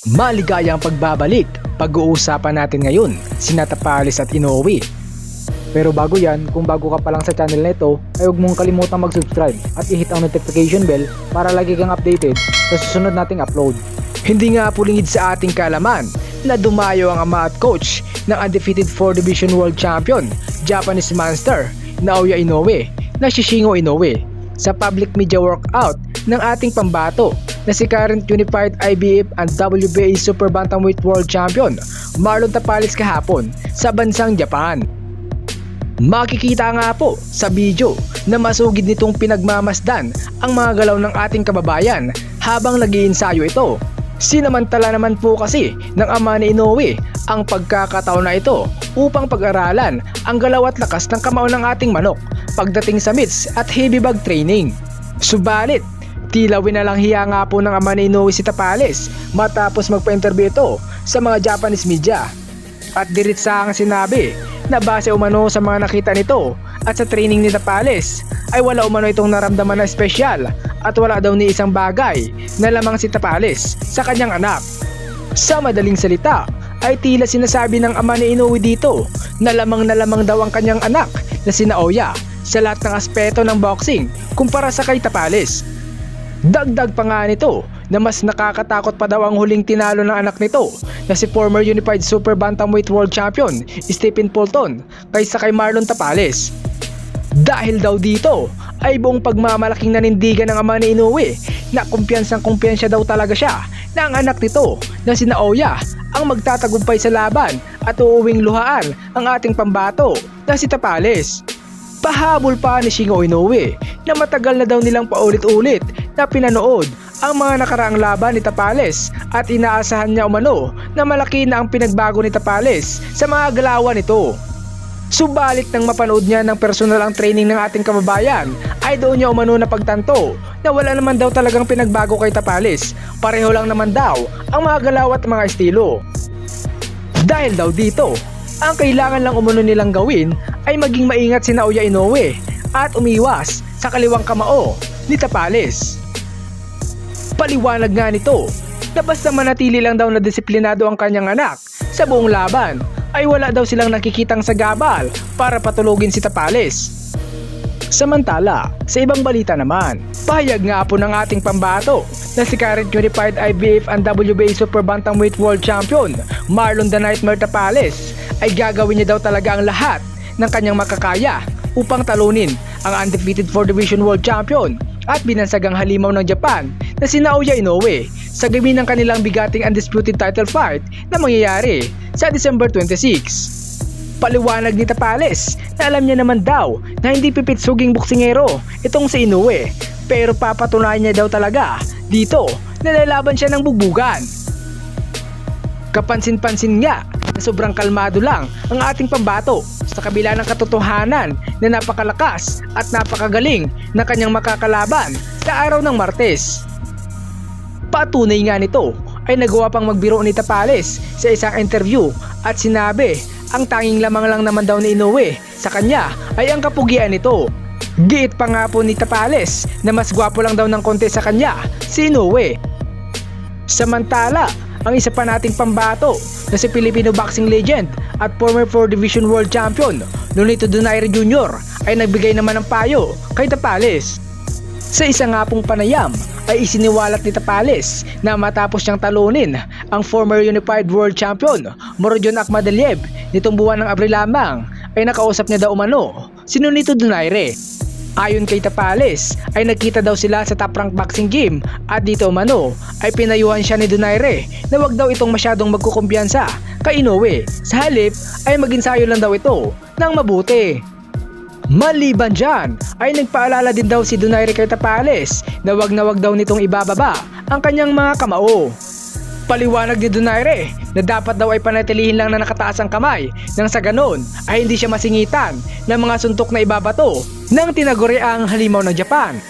Maligayang pagbabalik. Pag-uusapan natin ngayon sina Tapales at Inoue. Pero bago yan, kung bago ka pa lang sa channel na ito, ay huwag mong kalimutang mag-subscribe at i-hit ang notification bell para lagi kang updated sa susunod nating upload. Hindi nga pulingid sa ating kaalaman na dumayo ang ama at coach ng undefeated 4 Division World Champion, Japanese Monster, Naoya Inoue, na si Shingo Inoue, sa public media workout ng ating pambato na si current Unified IBF and WBA Super Bantamweight World Champion, Marlon Tapales kahapon sa bansang Japan. Makikita nga po sa video na masugid nitong pinagmamasdan ang mga galaw ng ating kababayan habang nag-iinsayo ito. Sinamantala naman po kasi ng ama ni Inoue ang pagkakataon na ito upang pag-aralan ang galaw at lakas ng kamao ng ating manok pagdating sa mitts at heavy bag training. Subalit, tila winalang hiya nga po ng ama ni Inoue si Tapales matapos magpa-interview ito sa mga Japanese media. At diritsahang sinabi na base umano sa mga nakita nito at sa training ni Tapales ay wala umano itong naramdaman na espesyal at wala daw ni isang bagay na lamang si Tapales sa kanyang anak. Sa madaling salita ay tila sinasabi ng ama ni Inoue dito na lamang daw ang kanyang anak na si Naoya sa lahat ng aspeto ng boxing kumpara sa kay Tapales. Dagdag pa nga nito na mas nakakatakot pa daw ang huling tinalo ng anak nito na si former Unified Super Bantamweight World Champion Stephen Fulton kaysa kay Marlon Tapales. Dahil daw dito ay buong pagmamalaking nanindigan ng ama ni Inoue na kumpiyansang-kumpiyansya daw talaga siya na ang anak nito na si Naoya ang magtatagumpay sa laban at uuwing luhaan ang ating pambato na si Tapales. Pahabol pa ni Shingo Inoue na matagal na daw nilang paulit-ulit na pinanood ang mga nakaraang laban ni Tapales at inaasahan niya umano na malaki na ang pinagbago ni Tapales sa mga galawan nito. Subalit nang mapanood niya ng personal ang training ng ating kababayan ay doon niya umano na pagtanto na wala naman daw talagang pinagbago kay Tapales. Pareho lang naman daw ang mga galaw at mga estilo. Dahil daw dito, ang kailangan lang umano nilang gawin ay maging maingat si Naoya Inoue at umiwas sa kaliwang kamao ni Tapales. Paliwanag nga nito na basta manatili lang daw na disiplinado ang kanyang anak sa buong laban ay wala daw silang nakikitang sagabal para patulugin si Tapales. Samantala, sa ibang balita naman, pahayag nga po ng ating pambato na si current Unified IBF and WBA Super Bantamweight World Champion Marlon the Nightmare Tapales ay gagawin niya daw talaga ang lahat ng kanyang makakaya upang talunin ang undefeated 4 Division World Champion at binansagang halimaw ng Japan na si Naoya Inoue sa gabi ng kanilang bigating undisputed title fight na mangyayari sa December 26. Paliwanag ni Tapales na alam niya naman daw na hindi pipitsuging boksingero itong si Inoue pero papatunayan niya daw talaga dito na lalaban siya ng bugbugan. Kapansin-pansin nga na sobrang kalmado lang ang ating pambato sa kabila ng katotohanan na napakalakas at napakagaling na kanyang makakalaban sa araw ng Martes. Patunay nga nito ay nagawa pang magbiro ni Tapales sa isang interview at sinabi ang tanging lamang lang naman daw ni Inoue sa kanya ay ang kapugian nito. Giit pa nga po ni Tapales na mas gwapo lang daw ng konti sa kanya si Inoue. Samantala, ang isa pa nating pambato na si Filipino boxing legend at former 4 Division World Champion Nonito Donaire Jr. ay nagbigay naman ng payo kay Tapales. Sa isa nga pong panayam ay isiniwalat ni Tapales na matapos niyang talunin ang former Unified World Champion Murodjon Akhmadaliev nitong buwan ng Abril lamang ay nakausap niya daw umano si Nonito Donaire. Ayon kay Tapales ay nagkita daw sila sa Top Rank Boxing Gym at dito umano ay pinayuhan siya ni Donaire na wag daw itong masyadong magkukumpiyansa kay Inoue. Sa halip ay mag-ensayo lang daw ito ng mabuti. Maliban dyan ay nagpaalala din daw si Donaire kay Tapales na wag daw nitong ibababa ang kanyang mga kamao. Paliwanag ni Donaire na dapat daw ay panatilihin lang na nakataas ang kamay nang sa ganon ay hindi siya masingitan ng mga suntok na ibabato ng tinaguriang halimaw ng Japan.